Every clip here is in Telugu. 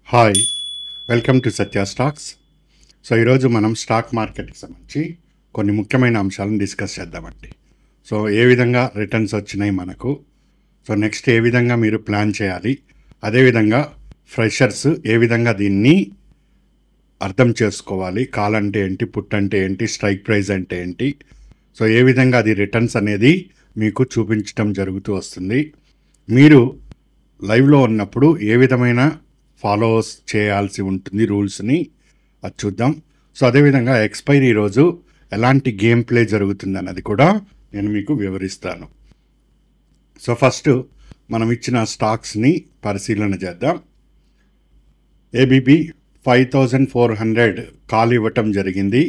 Hi, welcome to Satya stocks. So ఈరోజు మనం స్టాక్ మార్కెట్కి సంబంధించి కొన్ని ముఖ్యమైన అంశాలను డిస్కస్ చేద్దామండి. సో ఏ విధంగా రిటర్న్స్ వచ్చినాయి మనకు, సో నెక్స్ట్ ఏ విధంగా మీరు ప్లాన్ చేయాలి, అదేవిధంగా ఫ్రెషర్స్ ఏ విధంగా దీన్ని అర్థం చేసుకోవాలి, కాల్ అంటే ఏంటి, పుట్ అంటే ఏంటి, స్ట్రైక్ ప్రైస్ అంటే ఏంటి, సో ఏ విధంగా అది రిటర్న్స్ అనేది మీకు చూపించడం జరుగుతూ వస్తుంది. మీరు లైవ్లో ఉన్నప్పుడు ఏ విధమైన ఫాలోవర్స్ చేయాల్సి ఉంటుంది రూల్స్ని, అది చూద్దాం. సో అదేవిధంగా ఎక్స్పైరీ రోజు ఎలాంటి గేమ్ ప్లే జరుగుతుంది అన్నది కూడా నేను మీకు వివరిస్తాను. సో ఫస్ట్ మనం ఇచ్చిన స్టాక్స్ని పరిశీలన చేద్దాం. ఏబీబీ 5400 కాల్ ఇవ్వటం జరిగింది.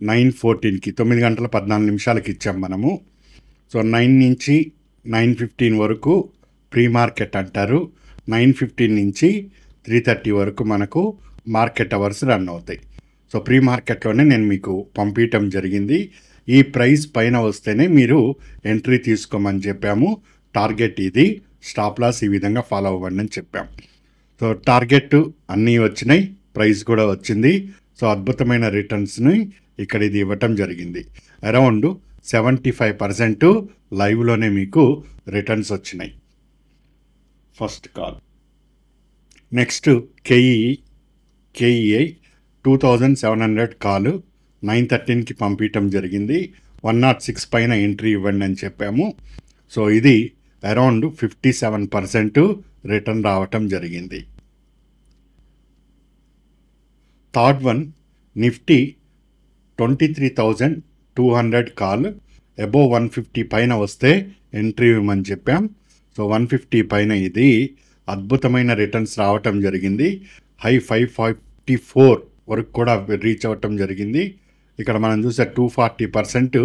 9:14కి 9 గంటల 14 నిమిషాలకి ఇచ్చాం మనము. సో 9 నుంచి 9:15 వరకు ప్రీ మార్కెట్ అంటారు. 9:15 నుంచి 3:30 వరకు మనకు మార్కెట్ అవర్స్ రన్ అవుతాయి. సో ప్రీ మార్కెట్లోనే నేను మీకు పంపించటం జరిగింది. ఈ ప్రైస్ పైన వస్తేనే మీరు ఎంట్రీ తీసుకోమని చెప్పాము. టార్గెట్ ఇది, స్టాప్ లాస్ ఈ విధంగా ఫాలో అవ్వండి అని చెప్పాం. సో టార్గెట్ అన్నీ వచ్చినాయి, ప్రైస్ కూడా వచ్చింది. సో అద్భుతమైన రిటర్న్స్ని ఇక్కడ ఇది ఇవ్వటం జరిగింది. అరౌండ్ 75% లైవ్లోనే మీకు రిటర్న్స్ వచ్చినాయి. First call. Next KEI 2700 call 9:13కి పంపించడం జరిగింది. 106 పైన ఎంట్రీ ఇవ్వండి అని చెప్పాము. సో ఇది అరౌండ్ 57% రిటర్న్ రావటం జరిగింది. Third one Nifty 23,200 call above 150 పైన వస్తే ఎంట్రీ ఇవ్వమని చెప్పాం. సో 150 పైన ఇది అద్భుతమైన రిటర్న్స్ రావటం జరిగింది. హై 544 వరకు కూడా రీచ్ అవ్వటం జరిగింది. ఇక్కడ మనం చూసే 240%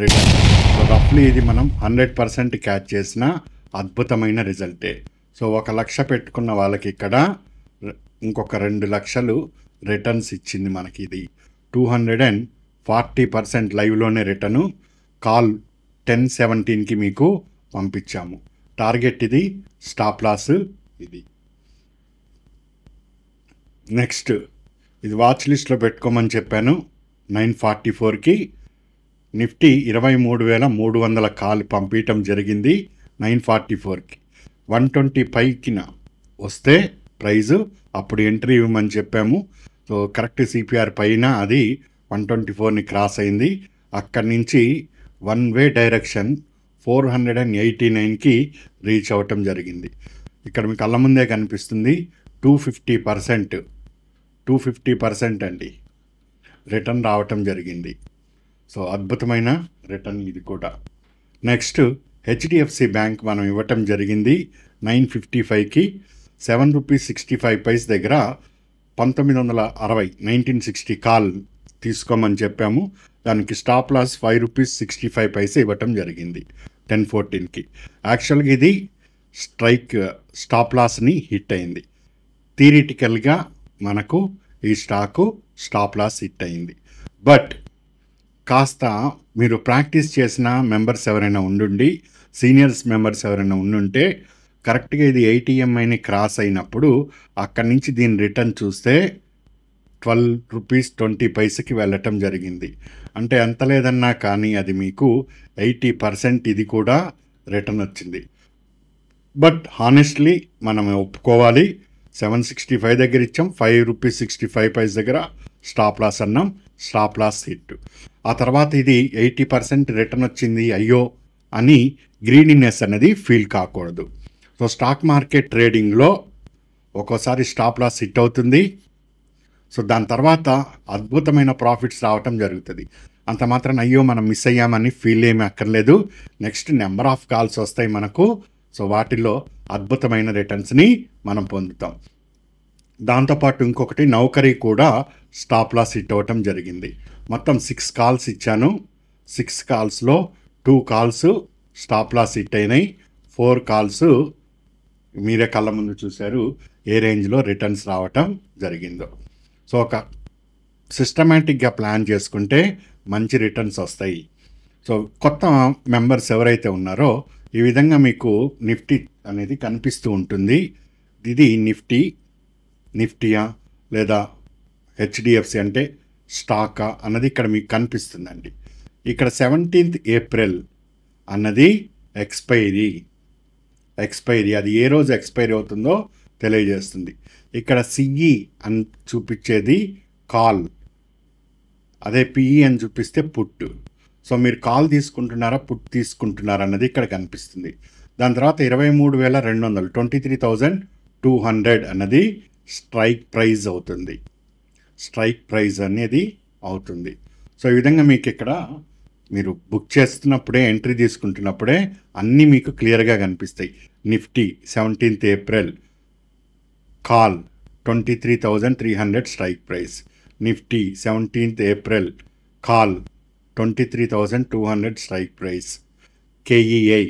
రిటర్న్. సో రఫ్లీ ఇది మనం 100% క్యాచ్ చేసిన అద్భుతమైన రిజల్టే. సో 1 లక్ష పెట్టుకున్న వాళ్ళకి ఇక్కడ ఇంకొక 2 లక్షలు రిటర్న్స్ ఇచ్చింది మనకి. ఇది 240% లైవ్లోనే రిటర్ను. కాల్ 10:17కి మీకు పంపించాము. టార్గెట్ ఇది, స్టాప్ లాస్ ఇది. నెక్స్ట్ ఇది వాచ్ లిస్ట్లో పెట్టుకోమని చెప్పాను. 9:44కి నిఫ్టీ 23,300 కాల్ పంపించడం జరిగింది. 9:44కి 125కిన వస్తే ప్రైజు అప్పుడు ఎంట్రీ ఇవ్వమని చెప్పాము. సో కరెక్ట్ సిపిఆర్ పైన అది 124ని క్రాస్ అయింది. అక్కడి నుంచి వన్ వే డైరెక్షన్ 489కి రీచ్ అవ్వటం జరిగింది. ఇక్కడ మీకు కళ్ళ ముందే కనిపిస్తుంది. 250% అండి రిటర్న్ రావటం జరిగింది. సో అద్భుతమైన రిటర్న్ ఇది కూడా. నెక్స్ట్ హెచ్డిఎఫ్సి బ్యాంక్ మనం ఇవ్వటం జరిగింది. 9:55కి ₹7.65 దగ్గర 1960 కాల్ తీసుకోమని చెప్పాము. దానికి స్టాప్ లాస్ ₹5.65 ఇవ్వటం జరిగింది 10:14కి. యాక్చువల్గా ఇది స్టాప్ లాస్ని హిట్ అయింది. థియరిటికల్గా మనకు ఈ స్టాకు స్టాప్ లాస్ హిట్ అయింది. బట్ కాస్త మీరు ప్రాక్టీస్ చేసిన మెంబర్స్ ఎవరైనా ఉండుండి, సీనియర్స్ మెంబర్స్ ఎవరైనా ఉండుంటే కరెక్ట్గా ఇది 80 EMIని క్రాస్ అయినప్పుడు అక్కడి నుంచి దీని రిటర్న్ చూస్తే ₹12.20కి వెళ్ళటం జరిగింది. అంటే ఎంత లేదన్నా కానీ అది మీకు 80% ఇది కూడా రిటర్న్ వచ్చింది. బట్ హానెస్ట్లీ మనం ఒప్పుకోవాలి, 765 దగ్గర ఇచ్చాం, ₹5.65 దగ్గర స్టాప్ లాస్ అన్నాం, స్టాప్ లాస్ హిట్. ఆ తర్వాత ఇది 80% రిటర్న్ వచ్చింది అయ్యో అని గ్రీడీనెస్ అనేది ఫీల్ కాకూడదు. సో స్టాక్ మార్కెట్ ట్రేడింగ్లో ఒక్కోసారి స్టాప్ లాస్ హిట్ అవుతుంది. సో దాని తర్వాత అద్భుతమైన ప్రాఫిట్స్ రావటం జరుగుతుంది. అంత మాత్రం అయ్యో మనం మిస్ అయ్యామని ఫీల్ ఏమీ అక్కర్లేదు. నెక్స్ట్ నెంబర్ ఆఫ్ కాల్స్ వస్తాయి మనకు. సో వాటిల్లో అద్భుతమైన రిటర్న్స్ని మనం పొందుతాం. దాంతోపాటు ఇంకొకటి నౌకరీ కూడా స్టాప్ లాస్ హిట్ అవ్వటం జరిగింది. మొత్తం 6 కాల్స్ ఇచ్చాను. 6 కాల్స్లో 2 కాల్స్ స్టాప్ లాస్ హిట్ అయినాయి. 4 కాల్స్ మీరే కళ్ళ ముందు చూశారు ఏ రేంజ్లో రిటర్న్స్ రావటం జరిగిందో. సో ఒక సిస్టమేటిక్గా ప్లాన్ చేసుకుంటే మంచి రిటర్న్స్ వస్తాయి. సో కొత్త మెంబర్స్ ఎవరైతే ఉన్నారో ఈ విధంగా మీకు నిఫ్టీ అనేది కనిపిస్తూ ఉంటుంది. ఇది నిఫ్టీ నిఫ్టీయా లేదా హెచ్డిఎఫ్సి అంటే స్టాకా అన్నది ఇక్కడ మీకు కనిపిస్తుందండి. ఇక్కడ 17th ఏప్రిల్ అన్నది ఎక్స్పైరీ, అది ఏ రోజు ఎక్స్పైరీ అవుతుందో తెలియజేస్తుంది. ఇక్కడ సిఈ అని చూపించేది కాల్, అదే పిఈ అని చూపిస్తే పుట్. సో మీరు కాల్ తీసుకుంటున్నారా పుట్ తీసుకుంటున్నారా అన్నది ఇక్కడ కనిపిస్తుంది. దాని తర్వాత 23,200 23,200 అన్నది స్ట్రైక్ ప్రైజ్ అవుతుంది, సో ఈ విధంగా మీకు ఇక్కడ మీరు బుక్ చేస్తున్నప్పుడే ఎంట్రీ తీసుకుంటున్నప్పుడే అన్నీ మీకు క్లియర్గా కనిపిస్తాయి. Nifty 17th April call 23,300 strike price, Nifty 17th April call 23,200 strike price, KEI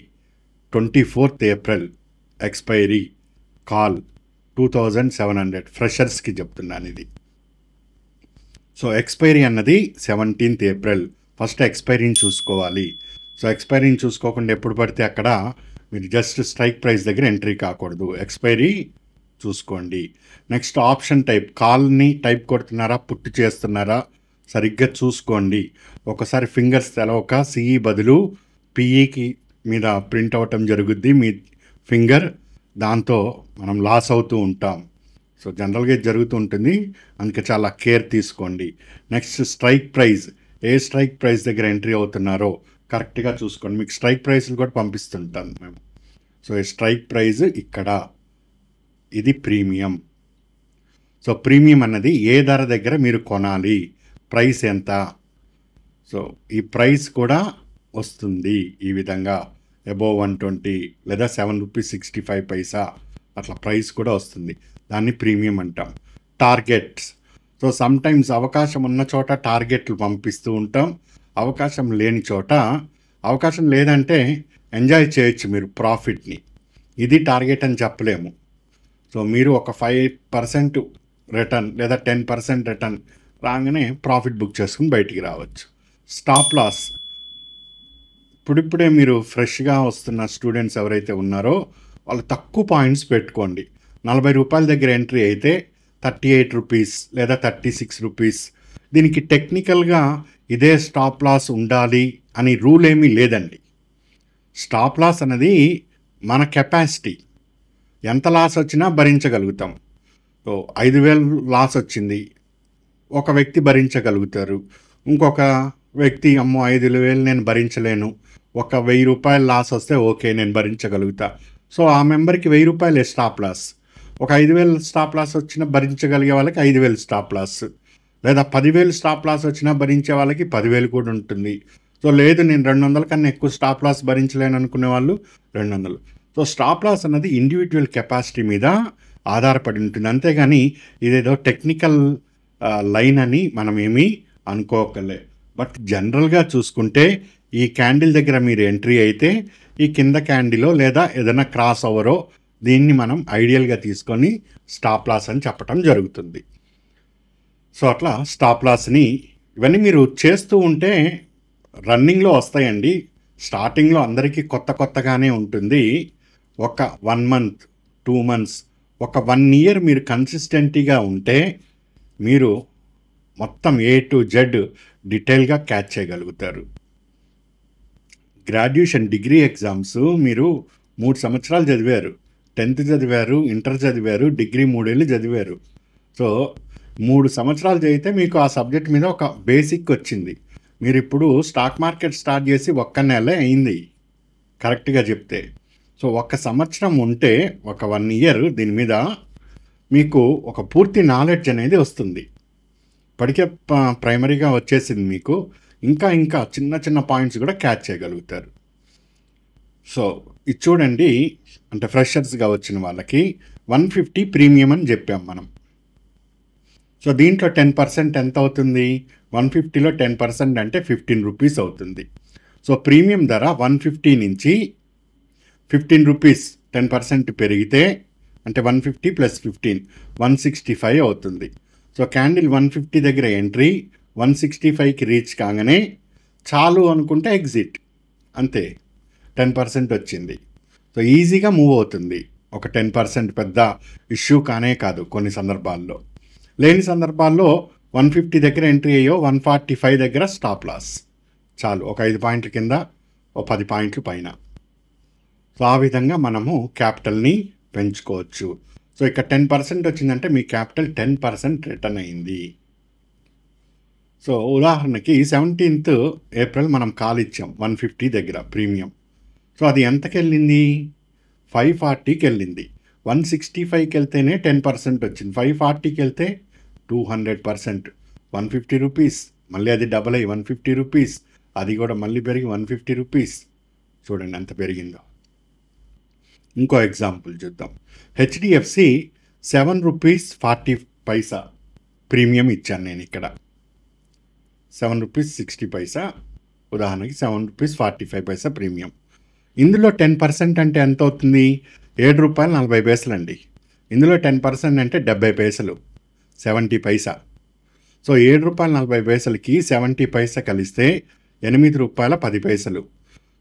24th April expiry call 2,700. ఫ్రెషర్స్కి చెప్తున్నాను ఇది. సో ఎక్స్పైరీ అన్నది 17th ఏప్రిల్. ఫస్ట్ ఎక్స్పైరీని చూసుకోవాలి. సో ఎక్స్పైరీని చూసుకోకుండా ఎప్పుడు పడితే అక్కడ మీరు జస్ట్ స్ట్రైక్ ప్రైస్ దగ్గర ఎంట్రీ కాకూడదు, ఎక్స్పైరీ చూసుకోండి. నెక్స్ట్ ఆప్షన్ టైప్, కాల్ని టైప్ కొడుతున్నారా పుట్ చేస్తున్నారా సరిగ్గా చూసుకోండి. ఒకసారి ఫింగర్స్ తెలవక సిఈ బదులు పిఈకి మీద ప్రింట్ అవ్వటం జరుగుద్ది మీ ఫింగర్, దాంతో మనం లాస్ అవుతూ ఉంటాం. సో జనరల్గా ఇది జరుగుతూ ఉంటుంది, అందుకే చాలా కేర్ తీసుకోండి. నెక్స్ట్ స్ట్రైక్ ప్రైస్, ఏ స్ట్రైక్ ప్రైస్ దగ్గర ఎంట్రీ అవుతున్నారో కరెక్ట్గా చూసుకోండి. మీకు స్ట్రైక్ ప్రైస్లు కూడా పంపిస్తుంటాం మేము. సో ఈ స్ట్రైక్ ప్రైస్ ఇక్కడ, ఇది ప్రీమియం. సో ప్రీమియం అన్నది ఏ ధర దగ్గర మీరు కొనాలి, ప్రైస్ ఎంత, సో ఈ ప్రైస్ కూడా వస్తుంది ఈ విధంగా అబోవ్ 120 లేదా 7 రూపీస్ 65 పైసా అట్లా ప్రైస్ కూడా వస్తుంది, దాన్ని ప్రీమియం అంటాం. టార్గెట్స్, సో సమ్టైమ్స్ అవకాశం ఉన్న చోట టార్గెట్లు పంపిస్తూ ఉంటాం, అవకాశం లేని చోట, అవకాశం లేదంటే ఎంజాయ్ చేయొచ్చు మీరు ప్రాఫిట్ని, ఇది టార్గెట్ అని చెప్పలేము. సో మీరు ఒక 5% రిటర్న్ లేదా 10% రిటర్న్ రాగానే ప్రాఫిట్ బుక్ చేసుకుని బయటికి రావచ్చు. స్టాప్ లాస్, ఇప్పుడిప్పుడే మీరు ఫ్రెష్గా వస్తున్న స్టూడెంట్స్ ఎవరైతే ఉన్నారో వాళ్ళు తక్కువ పాయింట్స్ పెట్టుకోండి. 40 రూపాయల దగ్గర ఎంట్రీ అయితే 38 రూపీస్ లేదా 36 రూపీస్. దీనికి టెక్నికల్గా ఇదే స్టాప్ లాస్ ఉండాలి అని రూల్ ఏమీ లేదండి. స్టాప్ లాస్ అనేది మన కెపాసిటీ, ఎంత లాస్ వచ్చినా భరించగలుగుతాం. సో 5,000 లాస్ వచ్చింది, ఒక వ్యక్తి భరించగలుగుతారు, ఇంకొక వ్యక్తి అమ్మో 5,000 నేను భరించలేను, ఒక 1,000 రూపాయలు లాస్ వస్తే ఓకే నేను భరించగలుగుతా. సో ఆ మెంబర్కి 1,000 రూపాయలే స్టాప్ లాస్. ఒక 5,000 స్టాప్ లాస్ వచ్చినా భరించగలిగే వాళ్ళకి 5,000 స్టాప్ లాస్, లేదా 10,000 స్టాప్ లాస్ వచ్చినా భరించే వాళ్ళకి 10,000 కూడా ఉంటుంది. సో లేదు నేను 200 కన్నా ఎక్కువ స్టాప్ లాస్ భరించలేను అనుకునే వాళ్ళు 200. సో స్టాప్ లాస్ అన్నది ఇండివిజువల్ కెపాసిటీ మీద ఆధారపడి ఉంటుంది, అంతేగాని ఇదేదో టెక్నికల్ లైన్ అని మనం ఏమీ అనుకోకలే. బట్ జనరల్గా చూసుకుంటే ఈ క్యాండిల్ దగ్గర మీరు ఎంట్రీ అయితే ఈ కింద క్యాండిలో లేదా ఏదైనా క్రాస్ ఓవరో దీన్ని మనం ఐడియల్గా తీసుకొని స్టాప్ లాస్ అని చెప్పడం జరుగుతుంది. సో అట్లా స్టాప్ లాస్ని ఇవన్నీ మీరు చేస్తూ ఉంటే రన్నింగ్లో వస్తాయండి. స్టార్టింగ్లో అందరికీ కొత్తగానే ఉంటుంది. ఒక 1 month 2 months ఒక 1 year మీరు కన్సిస్టెంట్గా ఉంటే మీరు మొత్తం A to Z డీటెయిల్గా క్యాచ్ చేయగలుగుతారు. గ్రాడ్యుయేషన్ డిగ్రీ ఎగ్జామ్స్ మీరు 3 సంవత్సరాలు చదివారు, 10th చదివారు, ఇంటర్ చదివారు, డిగ్రీ 3 ఏళ్ళు చదివారు. సో 3 సంవత్సరాలు చదివితే మీకు ఆ సబ్జెక్ట్ మీద ఒక బేసిక్ వచ్చింది. మీరు ఇప్పుడు స్టాక్ మార్కెట్ స్టార్ట్ చేసి 1 నెలే అయింది కరెక్ట్గా చెప్తే. సో 1 సంవత్సరం ఉంటే ఒక 1 year దీని మీద మీకు ఒక పూర్తి నాలెడ్జ్ అనేది వస్తుంది. ఇప్పటికే ప్రైమరీగా వచ్చేసింది మీకు, ఇంకా చిన్న పాయింట్స్ కూడా క్యాచ్ చేయగలుగుతారు. సో ఇది చూడండి, అంటే ఫ్రెషర్స్గా వచ్చిన వాళ్ళకి 150 ప్రీమియం అని చెప్పాం మనం. సో దీంట్లో 10% ఎంత అవుతుంది? 150లో 10% అంటే 15 రూపీస్ అవుతుంది. సో ప్రీమియం ధర 150 నుంచి 15 రూపీస్ 10% పెరిగితే అంటే 150 + 15 165 అవుతుంది. సో క్యాండిల్ 150 దగ్గర ఎంట్రీ, 165కి రీచ్ కాగానే చాలు అనుకుంటే ఎగ్జిట్, అంతే 10% వచ్చింది. సో ఈజీగా మూవ్ అవుతుంది. ఒక 10% పెద్ద ఇష్యూ కానే కాదు కొన్ని సందర్భాల్లో. లేని సందర్భాల్లో 150 దగ్గర ఎంట్రీ అయ్యో 145 దగ్గర స్టాప్ లాస్ చాలు. ఒక 5 పాయింట్ల కింద ఓ 10 పాయింట్లు పైన. సో ఆ విధంగా మనము క్యాపిటల్ని పెంచుకోవచ్చు. సో ఇక్కడ 10% వచ్చిందంటే మీ క్యాపిటల్ 10% రిటర్న్ అయింది. సో ఉదాహరణకి 17th ఏప్రిల్ మనం కాల్ ఇచ్చాం 150 దగ్గర ప్రీమియం. సో అది ఎంతకి వెళ్ళింది? 540కి వెళ్ళింది. 165కి వెళ్తేనే 10% వచ్చింది. 540కి వెళ్తే 200%. 150 రూపీస్, మళ్ళీ అది డబల్ అయ్యి 150 రూపీస్, అది కూడా మళ్ళీ పెరిగి 150 రూపీస్. చూడండి ఎంత పెరిగిందో. ఇంకో ఎగ్జాంపుల్ చూద్దాం. హెచ్డిఎఫ్సి 7 రూపీస్ 40 పైసా ప్రీమియం ఇచ్చాను నేను ఇక్కడ. 7 రూపీస్ 60 పైసా, ఉదాహరణకి 7 రూపీస్ 45 పైసా ప్రీమియం. ఇందులో 10% అంటే ఎంత అవుతుంది? 7 రూపాయలు 40 పైసలు అండి. ఇందులో 10% అంటే 70 పైసలు, 70 పైసా. సో 7 రూపాయలు 40 పైసలకి 70 పైసా కలిస్తే 8 రూపాయల 10 పైసలు.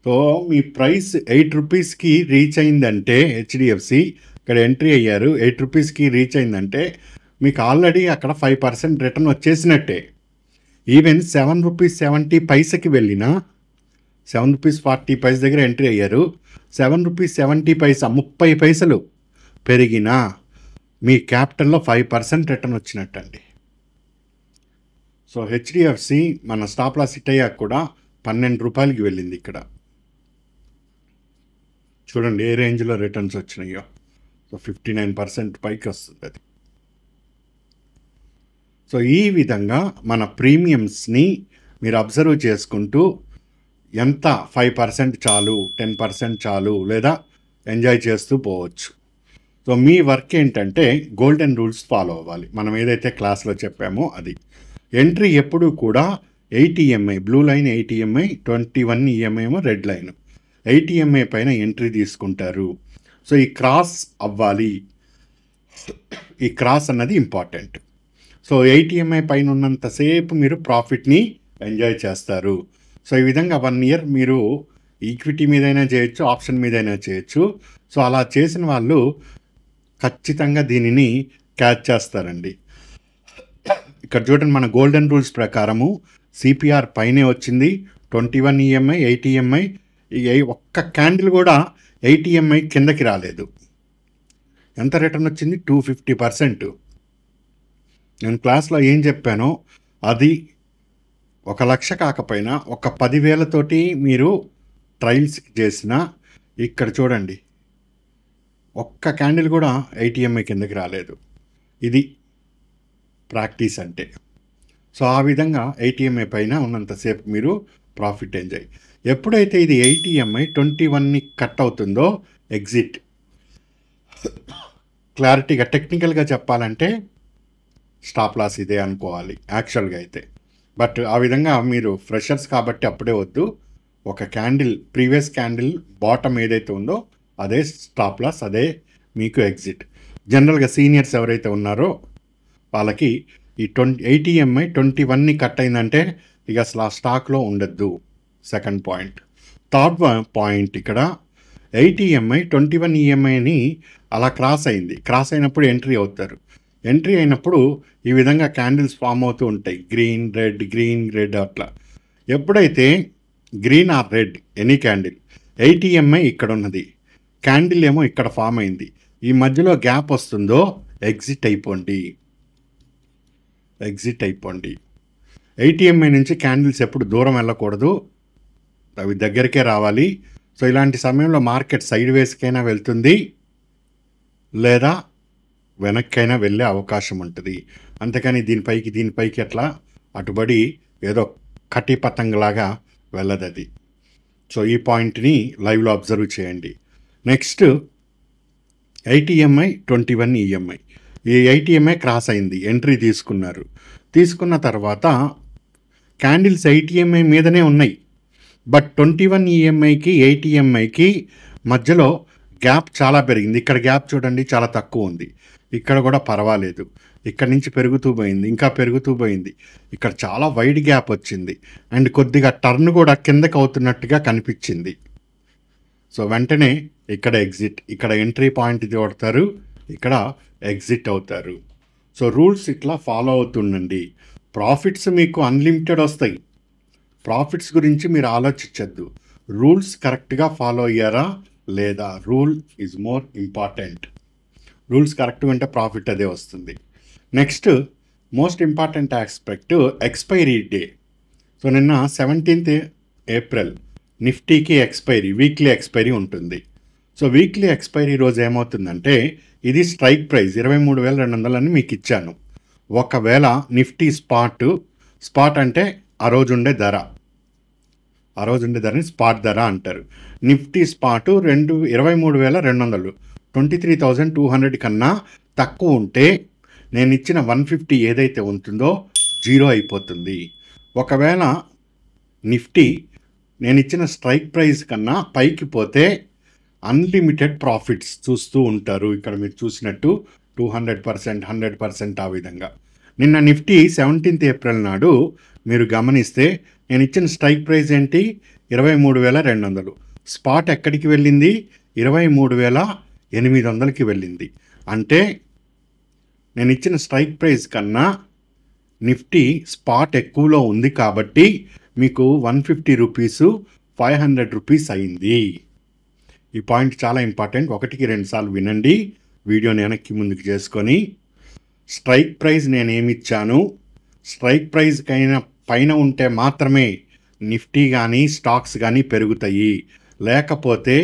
సో మీ ప్రైస్ 8 రూపీస్కి రీచ్ అయిందంటే హెచ్డిఎఫ్సి ఇక్కడ ఎంట్రీ అయ్యారు, 8 రూపీస్కి రీచ్ అయిందంటే మీకు ఆల్రెడీ అక్కడ 5% రిటర్న్ వచ్చేసినట్టే. ఈవెన్ 7 రూపీస్ 70 పైసకి వెళ్ళినా 7 రూపీస్ 40 పైస దగ్గర ఎంట్రీ అయ్యారు, 7 రూపీస్ 70 పైసా 30 పైసలు పెరిగినా మీ క్యాపిటల్లో 5% రిటర్న్ వచ్చినట్టండి. సో హెచ్డిఎఫ్సి మన స్టాప్ లాస్ హిట్ అయ్యాక కూడా 12 రూపాయలకి వెళ్ళింది. ఇక్కడ చూడండి ఏ రేంజ్లో రిటర్న్స్ వచ్చినాయో. సో 59% పైకి వస్తుంది అది. సో ఈ విధంగా మన ప్రీమియమ్స్ని మీరు అబ్జర్వ్ చేసుకుంటూ ఎంత 5% చాలు, 10% చాలు, లేదా ఎంజాయ్ చేస్తూ పోవచ్చు. సో మీ వర్క్ ఏంటంటే గోల్డెన్ రూల్స్ ఫాలో అవ్వాలి. మనం ఏదైతే క్లాస్లో చెప్పామో అది. ఎంట్రీ ఎప్పుడు కూడా 8 EMI, blue line 8 EMI, 21 EMI ఏమో రెడ్ లైన్. 8 EMI పైన ఎంట్రీ తీసుకుంటారు. సో ఈ క్రాస్ అవ్వాలి, ఈ క్రాస్ అన్నది ఇంపార్టెంట్. సో 8 EMI పైన ఉన్నంతసేపు మీరు ప్రాఫిట్ని ఎంజాయ్ చేస్తారు. సో ఈ విధంగా 1 ఇయర్ మీరు ఈక్విటీ మీదైనా చేయొచ్చు, ఆప్షన్ మీదైనా చేయొచ్చు. సో అలా చేసిన వాళ్ళు ఖచ్చితంగా దీనిని క్యాచ్ చేస్తారండి. ఇక్కడ చూడండి మన గోల్డెన్ రూల్స్ ప్రకారము సిపిఆర్ పైనే వచ్చింది. 21 EMI, 8 EMI, ఒక్క క్యాండిల్ కూడా 8 EMI కిందకి రాలేదు. ఎంత రిటర్న్ వచ్చింది? 250%. నేను క్లాస్లో ఏం చెప్పానో అది 1 లక్ష కాకపోయినా ఒక 10,000తోటి మీరు ట్రయల్స్ చేసిన ఇక్కడ చూడండి ఒక్క క్యాండిల్ కూడా 8 EMI కిందకి రాలేదు. ఇది ప్రాక్టీస్ అంటే. సో ఆ విధంగా 8 EMI పైన ఉన్నంతసేపు మీరు ప్రాఫిట్ ఎంజాయ్. ఎప్పుడైతే ఇది 8 EMI 21ని కట్ అవుతుందో ఎగ్జిట్. క్లారిటీగా టెక్నికల్గా చెప్పాలంటే స్టాప్ లాస్ ఇదే అనుకోవాలి యాక్చువల్గా అయితే. బట్ ఆ విధంగా మీరు ఫ్రెషర్స్ కాబట్టి అప్పుడే వద్దు. ఒక క్యాండిల్, ప్రీవియస్ క్యాండిల్ బాటమ్ ఏదైతే ఉందో అదే స్టాప్ లాస్, అదే మీకు ఎగ్జిట్. జనరల్గా సీనియర్స్ ఎవరైతే ఉన్నారో వాళ్ళకి ఈ 8 EMI 21ని కట్ అయిందంటే ఇక అసలు ఆ స్టాక్లో ఉండద్దు. Second point. థర్డ్ పాయింట్, ఇక్కడ 8 EMI 21 EMIని అలా క్రాస్ అయింది. క్రాస్ అయినప్పుడు ఎంట్రీ అవుతారు. ఎంట్రీ అయినప్పుడు ఈ విధంగా క్యాండిల్స్ ఫామ్ అవుతూ ఉంటాయి. గ్రీన్ రెడ్, గ్రీన్ రెడ్ అట్లా. ఎప్పుడైతే green are red any candle, 8 EMI ఇక్కడ ఉన్నది, క్యాండిల్ ఏమో ఇక్కడ ఫామ్ అయింది, ఈ మధ్యలో గ్యాప్ వస్తుందో ఎగ్జిట్ అయిపోండి. ఎగ్జిట్ అయిపోండి. 8 EMI నుంచి క్యాండిల్స్ ఎప్పుడు దూరం వెళ్ళకూడదు, అవి దగ్గరికే రావాలి. సో ఇలాంటి సమయంలో మార్కెట్ సైడ్ వేస్కైనా వెళ్తుంది లేదా వెనక్కైనా వెళ్ళే అవకాశం ఉంటుంది. అంతేకాని దీనిపైకి అట్లా అటుబడి ఏదో కటి పతంగలాగా వెళ్ళదు అది. సో ఈ పాయింట్ని లైవ్లో అబ్జర్వ్ చేయండి. Next 8 EMI 21 EMI. ఈ 8 EMI క్రాస్ అయింది, ఎంట్రీ తీసుకున్నారు. తీసుకున్న తర్వాత క్యాండిల్స్ 8 EMI మీదనే ఉన్నాయి. బట్ 21 EMIకి 8 EMIకి మధ్యలో గ్యాప్ చాలా పెరిగింది. ఇక్కడ గ్యాప్ చూడండి చాలా తక్కువ ఉంది, ఇక్కడ కూడా పర్వాలేదు. ఇక్కడ నుంచి పెరుగుతూ పోయింది, ఇంకా పెరుగుతూ పోయింది. ఇక్కడ చాలా వైడ్ గ్యాప్ వచ్చింది అండ్ కొద్దిగా టర్న్ కూడా కిందకి అవుతున్నట్టుగా కనిపించింది. సో వెంటనే ఇక్కడ ఎగ్జిట్, ఇక్కడ ఎంట్రీ పాయింట్ ఇది కొడతారు, ఇక్కడ ఎగ్జిట్ అవుతారు. సో రూల్స్ ఇట్లా ఫాలో అవుతుండండి. ప్రాఫిట్స్ మీకు అన్లిమిటెడ్ వస్తాయి. ప్రాఫిట్స్ గురించి మీరు ఆలోచించద్దు. రూల్స్ కరెక్ట్గా ఫాలో అయ్యారా లేదా, rule is more important. Rules కరెక్ట్గా ఉంటే ప్రాఫిట్ అదే వస్తుంది. Next most important aspect expiry day. So నిన్న 17th ఏప్రిల్ నిఫ్టీకి ఎక్స్పైరీ, వీక్లీ ఎక్స్పైరీ ఉంటుంది. సో వీక్లీ ఎక్స్పైరీ రోజు ఏమవుతుందంటే, ఇది స్ట్రైక్ ప్రైస్ 23,200 అని మీకు ఇచ్చాను. ఒకవేళ నిఫ్టీ స్పాట్ అంటే ఆ రోజు ఉండే ధరని స్పాట్ ధర అంటారు. నిఫ్టీ స్పాట్ 23,200 23,200 కన్నా తక్కువ ఉంటే నేను ఇచ్చిన 150 ఏదైతే ఉంటుందో జీరో అయిపోతుంది. ఒకవేళ నిఫ్టీ నేను ఇచ్చిన స్ట్రైక్ ప్రైస్ కన్నా పైకి పోతే అన్లిమిటెడ్ ప్రాఫిట్స్ చూస్తూ ఉంటారు. ఇక్కడ మీరు చూసినట్టు 200%, 100% ఆ విధంగా. నిన్న నిఫ్టీ 17th ఏప్రిల్ నాడు మీరు గమనిస్తే నేను ఇచ్చిన స్ట్రైక్ ప్రైస్ ఏంటి, 23,200. స్పాట్ ఎక్కడికి వెళ్ళింది, 23,800కి వెళ్ళింది. అంటే నేను ఇచ్చిన స్ట్రైక్ ప్రైస్ కన్నా నిఫ్టీ స్పాట్ ఎక్కువలో ఉంది కాబట్టి మీకు 150 రూపీసు 500 రూపీస్ అయింది. ఈ పాయింట్ చాలా ఇంపార్టెంట్. 1కి 2 సార్లు వినండి, వీడియోని వెనక్కి ముందుకు చేసుకొని. స్ట్రైక్ ప్రైస్ నేనేమిచ్చాను, స్ట్రైక్ ప్రైస్ పైన ఉంటే మాత్రమే నిఫ్టీ కానీ స్టాక్స్ కానీ పెరుగుతాయి, లేకపోతే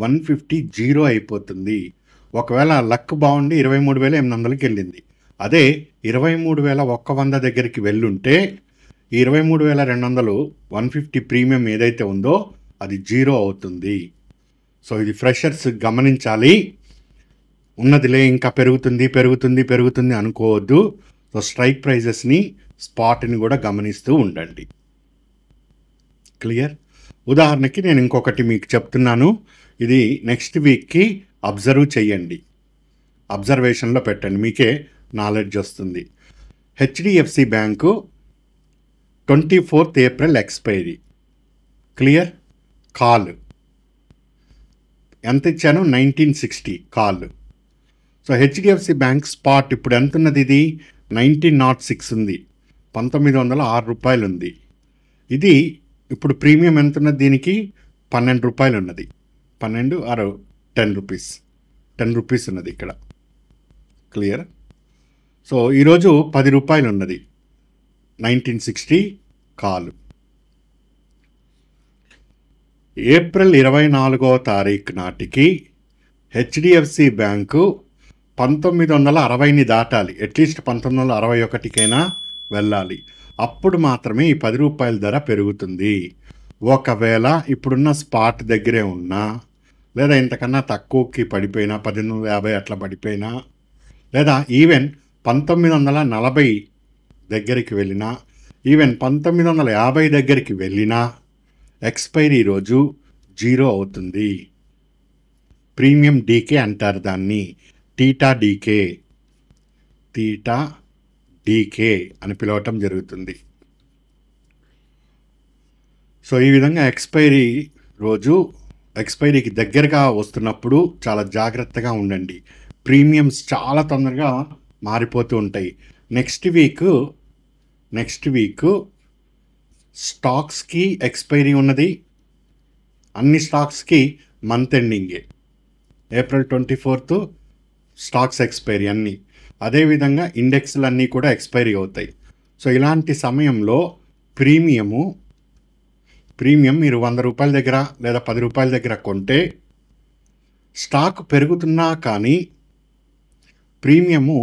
150 జీరో అయిపోతుంది. ఒకవేళ లక్ బాగుండి 23,800కి వెళ్ళింది, అదే 23,100 దగ్గరికి వెళ్ళుంటే ఈ 23,200 150 ప్రీమియం ఏదైతే ఉందో అది జీరో అవుతుంది. సో ఇది ఫ్రెషర్స్ గమనించాలి. ఉన్నదిలే ఇంకా పెరుగుతుంది అనుకోవద్దు. సో స్ట్రైక్ ప్రైజెస్ని, స్పాట్ని కూడా గమనిస్తూ ఉండండి. క్లియర్? ఉదాహరణకి నేను ఇంకొకటి మీకు చెప్తున్నాను, ఇది నెక్స్ట్ వీక్కి అబ్జర్వ్ చేయండి, అబ్జర్వేషన్లో పెట్టండి, మీకే నాలెడ్జ్ వస్తుంది. HDFC bank 24th April expiry. Clear? Call ఎంత ఇచ్చాను, 1960 call. So HDFC bank spot ఇప్పుడు ఎంత ఉన్నది, ఇది 1906 ఉంది, 1906 రూపాయలు ఉంది. ఇది ఇప్పుడు ప్రీమియం ఎంత ఉన్నది, దీనికి 12 రూపాయలు ఉన్నది, 12 ఆర్ 10 రూపీస్, 10 రూపీస్ ఉన్నది ఇక్కడ. క్లియర్? సో ఈరోజు 10 రూపాయలు ఉన్నది, 1960 కాల్. ఏప్రిల్ 24వ తారీఖు నాటికి హెచ్డిఎఫ్సి బ్యాంకు 1960ని దాటాలి, అట్లీస్ట్ 1961కైనా వెళ్ళాలి. అప్పుడు మాత్రమే ఈ 10 రూపాయల ధర పెరుగుతుంది. ఒకవేళ ఇప్పుడున్న స్పాట్ దగ్గరే ఉన్నా, లేదా ఇంతకన్నా తక్కువకి పడిపోయినా, 1850 అట్లా పడిపోయినా, లేదా ఈవెన్ 1940 దగ్గరికి వెళ్ళినా, ఈవెన్ 1950 దగ్గరికి వెళ్ళినా ఎక్స్పైరీ రోజు జీరో అవుతుంది. ప్రీమియం డీకే అంటారు దాన్ని, టీటా డీకే అని పిలవటం జరుగుతుంది. సో ఈ విధంగా ఎక్స్పైరీ రోజు, ఎక్స్పైరీకి దగ్గరగా వస్తున్నప్పుడు చాలా జాగ్రత్తగా ఉండండి. ప్రీమియమ్స్ చాలా తొందరగా మారిపోతూ ఉంటాయి. నెక్స్ట్ వీక్ స్టాక్స్కి ఎక్స్పైరీ ఉన్నది, అన్ని స్టాక్స్కి మంత్ ఎండింగే, ఏప్రిల్ 24th స్టాక్స్ ఎక్స్పైరీ అన్నీ. అదేవిధంగా ఇండెక్స్లు అన్నీ కూడా ఎక్స్పైరీ అవుతాయి. సో ఇలాంటి సమయంలో ప్రీమియం మీరు 100 రూపాయల దగ్గర లేదా 10 రూపాయల దగ్గర కొంటే, స్టాక్ పెరుగుతున్నా కానీ ప్రీమియము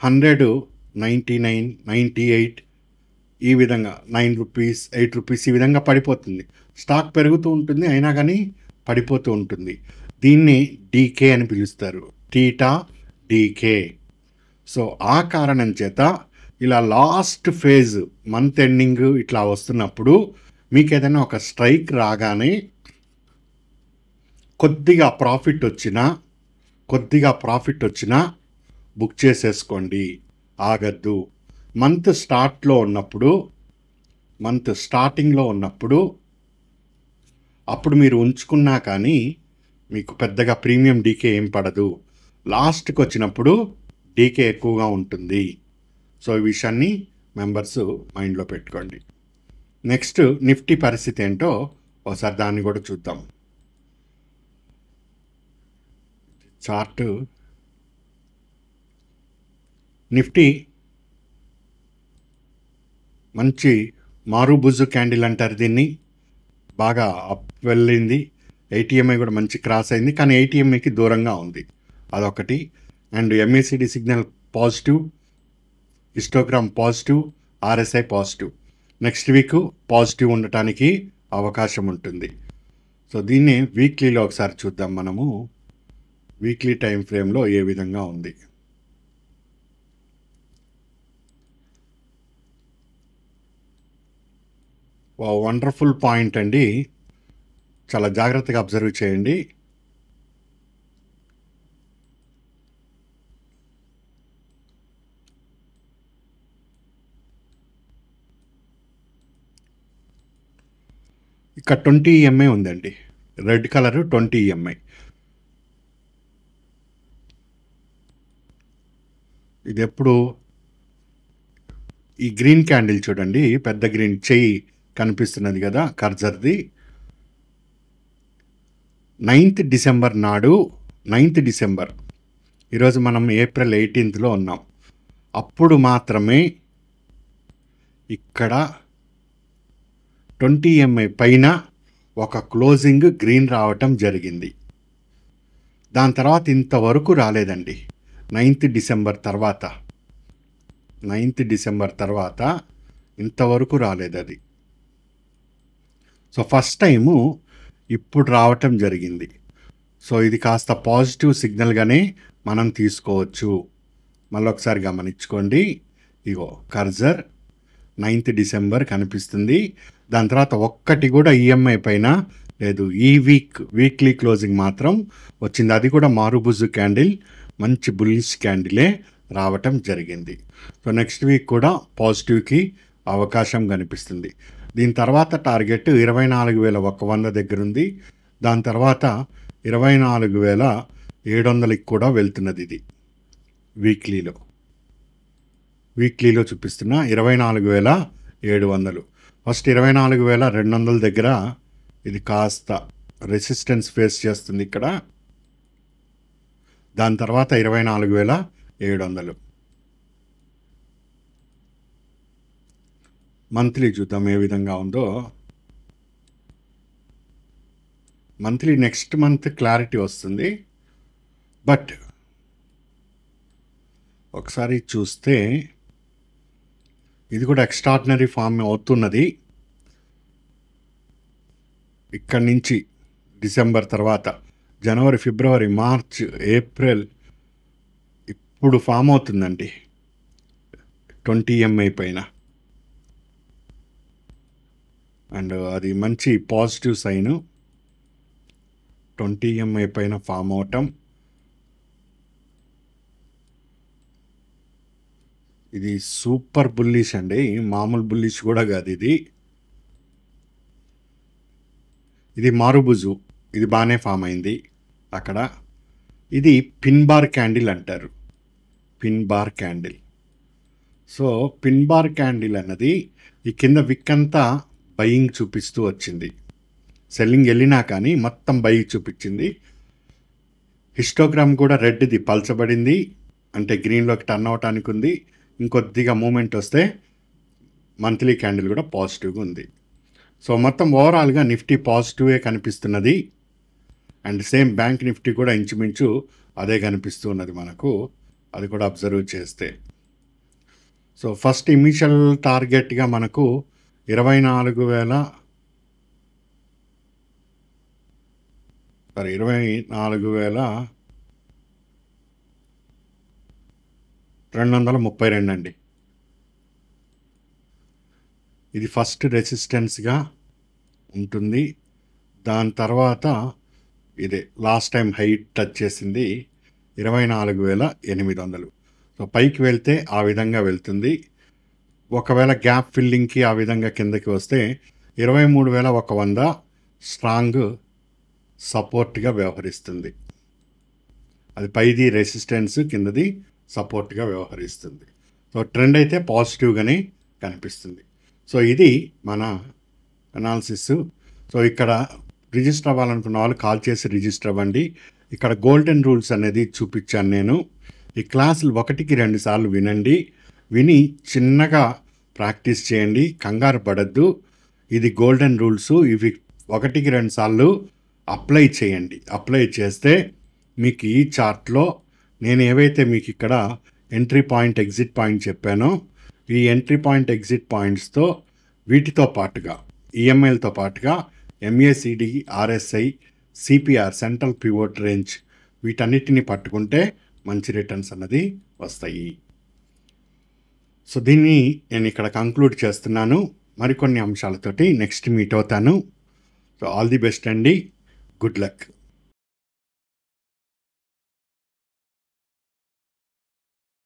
100, 99, 98 ఈ విధంగా 9 రూపీస్, 8 రూపీస్ ఈ విధంగా పడిపోతుంది. స్టాక్ పెరుగుతూ ఉంటుంది, అయినా కానీ పడిపోతూ ఉంటుంది. దీన్ని డీకే అని పిలుస్తారు, టీటా డీకే. సో ఆ కారణం చేత ఇలా లాస్ట్ ఫేజ్ మంత్ ఎండింగ్ ఇట్లా వస్తున్నప్పుడు మీకు ఏదైనా ఒక స్ట్రైక్ రాగానే కొద్దిగా ప్రాఫిట్ వచ్చినా బుక్ చేసేసుకోండి, ఆగద్దు. మంత్ స్టార్టింగ్లో ఉన్నప్పుడు అప్పుడు మీరు ఉంచుకున్నా కానీ మీకు పెద్దగా ప్రీమియం డీకే ఏం పడదు. లాస్ట్కి వచ్చినప్పుడు డీకే ఎక్కువగా ఉంటుంది. సో ఈ విషయాన్ని మెంబర్స్ మైండ్లో పెట్టుకోండి. నెక్స్ట్ నిఫ్టీ పరిస్థితి ఏంటో ఒకసారి దాన్ని కూడా చూద్దాం. చార్ట్ నిఫ్టీ మంచి మారుబుజు క్యాండిల్ అంటారు దీన్ని, బాగా అప్ వెళ్ళింది. 80MA కూడా మంచి క్రాస్ అయింది, కానీ 80MAకి దూరంగా ఉంది, అదొకటి. And MACD signal positive, histogram positive, RSI positive. Next week positive ఉండటానికి అవకాశం ఉంటుంది. సో దీన్ని వీక్లీలో ఒకసారి చూద్దాం మనము. వీక్లీ టైం ఫ్రేమ్లో ఏ విధంగా ఉంది. వండర్ఫుల్ పాయింట్ అండి, చాలా జాగ్రత్తగా అబ్జర్వ్ చేయండి. ఇక్కడ 20MA ఉందండి, రెడ్ కలర్ 20MA. ఇది ఎప్పుడు ఈ గ్రీన్ క్యాండిల్ చూడండి, పెద్ద గ్రీన్ చెయ్యి కనిపిస్తున్నది కదా కర్జర్ది. 9th డిసెంబర్ నాడు, 9th డిసెంబర్, ఈరోజు మనం ఏప్రిల్ 18th ఉన్నాం. అప్పుడు మాత్రమే ఇక్కడ 20MA పైన ఒక క్లోజింగ్ గ్రీన్ రావటం జరిగింది. దాని తర్వాత ఇంతవరకు రాలేదండి. 9th డిసెంబర్ తర్వాత, 9th డిసెంబర్ తర్వాత ఇంతవరకు రాలేదు అది. సో ఫస్ట్ టైము ఇప్పుడు రావటం జరిగింది. సో ఇది కాస్త పాజిటివ్ సిగ్నల్గానే మనం తీసుకోవచ్చు. మళ్ళీ ఒకసారి గమనించుకోండి. ఇగో కర్జర్ 9th డిసెంబర్ కనిపిస్తుంది. దాని తర్వాత ఒక్కటి కూడా ఈఎంఐ పైన లేదు. ఈ వీక్లీ క్లోజింగ్ మాత్రం వచ్చింది, అది కూడా మారుబుజు క్యాండిల్, మంచి బుల్లిష్ క్యాండిలే రావటం జరిగింది. సో నెక్స్ట్ వీక్ కూడా పాజిటివ్కి అవకాశం కనిపిస్తుంది. దీని తర్వాత టార్గెట్ 24,100 దగ్గర ఉంది. దాని తర్వాత 24,700కి కూడా వెళ్తున్నది. ఇది వీక్లీలో చూపిస్తున్న 24,700. ఫస్ట్ 24,200 దగ్గర ఇది కాస్త రెసిస్టెన్స్ ఫేస్ చేస్తుంది ఇక్కడ. దాని తర్వాత 24,700. మంత్లీ చూద్దాం ఏ విధంగా ఉందో. మంత్లీ నెక్స్ట్ మంత్ క్లారిటీ వస్తుంది. బట్ ఒకసారి చూస్తే ఇది కూడా ఎక్స్ట్రాడినరీ ఫామ్ అవుతున్నది. ఇక్కడి నుంచి డిసెంబర్ తర్వాత జనవరి, ఫిబ్రవరి, మార్చ్, ఏప్రిల్ ఇప్పుడు ఫామ్ అవుతుందండి 20MA పైన. అండ్ అది మంచి పాజిటివ్ సైను, 20MA పైన ఫామ్ అవటం. ఇది సూపర్ బుల్లిష్ అండి, మామూలు బుల్లిష్ కూడా కాదు ఇది. ఇది మారుబుజు, ఇది బాగానే ఫామ్ అయింది అక్కడ. ఇది పిన్ బార్ క్యాండిల్ అంటారు, pin bar candle. So pin bar candle అన్నది ఈ కింద విక్ అంతా బయింగ్ చూపిస్తూ వచ్చింది. సెల్లింగ్ వెళ్ళినా కానీ మొత్తం బయింగ్ చూపించింది. హిస్టోగ్రామ్ కూడా రెడ్ది పల్చబడింది, అంటే గ్రీన్లోకి టర్న్ అవటానికి ఉంది. ఇంకొద్దిగా మూమెంట్ వస్తే మంత్లీ క్యాండిల్ కూడా పాజిటివ్గా ఉంది. సో మొత్తం ఓవరాల్గా నిఫ్టీ పాజిటివే కనిపిస్తున్నది. అండ్ సేమ్ బ్యాంక్ నిఫ్టీ కూడా ఇంచుమించు అదే కనిపిస్తున్నది మనకు, అది కూడా అబ్జర్వ్ చేస్తే. సో ఫస్ట్ ఇనిషియల్ టార్గెట్గా మనకు 24,232 అండి. ఇది ఫస్ట్ రెసిస్టెన్స్గా ఉంటుంది. దాని తర్వాత ఇదే లాస్ట్ టైం హైట్ టచ్ చేసింది 24,800. సో పైకి వెళ్తే ఆ విధంగా వెళ్తుంది. ఒకవేళ గ్యాప్ ఫిల్లింగ్కి ఆ విధంగా కిందకి వస్తే 23,100 స్ట్రాంగ్ సపోర్ట్గా వ్యవహరిస్తుంది. అది పైది రెసిస్టెన్స్, కిందది సపోర్ట్గా వ్యవహరిస్తుంది. సో ట్రెండ్ అయితే పాజిటివ్గానే కనిపిస్తుంది. సో ఇది మన అనాలిసిస్. సో ఇక్కడ రిజిస్టర్ అవ్వాలనుకున్న వాళ్ళు కాల్ చేసి రిజిస్టర్ అవ్వండి. ఇక్కడ గోల్డెన్ రూల్స్ అనేది చూపించాను నేను. ఈ క్లాసులు 1కి 2 సార్లు వినండి. విని చిన్నగా ప్రాక్టీస్ చేయండి, కంగారు పడద్దు. ఇది గోల్డెన్ రూల్స్. ఇవి 1కి 2 సార్లు అప్లై చేయండి. అప్లై చేస్తే మీకు ఈ చార్ట్లో నేను ఏవైతే మీకు ఇక్కడ ఎంట్రీ పాయింట్, ఎగ్జిట్ పాయింట్ చెప్పానో, ఈ ఎంట్రీ పాయింట్, ఎగ్జిట్ పాయింట్స్తో వీటితో పాటుగా ఈఎంఐలతో పాటుగా MACD, RSI, CPR, central pivot range, వీటన్నిటిని పట్టుకుంటే మంచి రిటర్న్స్ అన్నది వస్తాయి. సో దీన్ని నేను ఇక్కడ కంక్లూడ్ చేస్తున్నాను. మరికొన్ని అంశాలతోటి నెక్స్ట్ మీట్ అవుతాను. సో ఆల్ ది బెస్ట్ అండి. Good luck.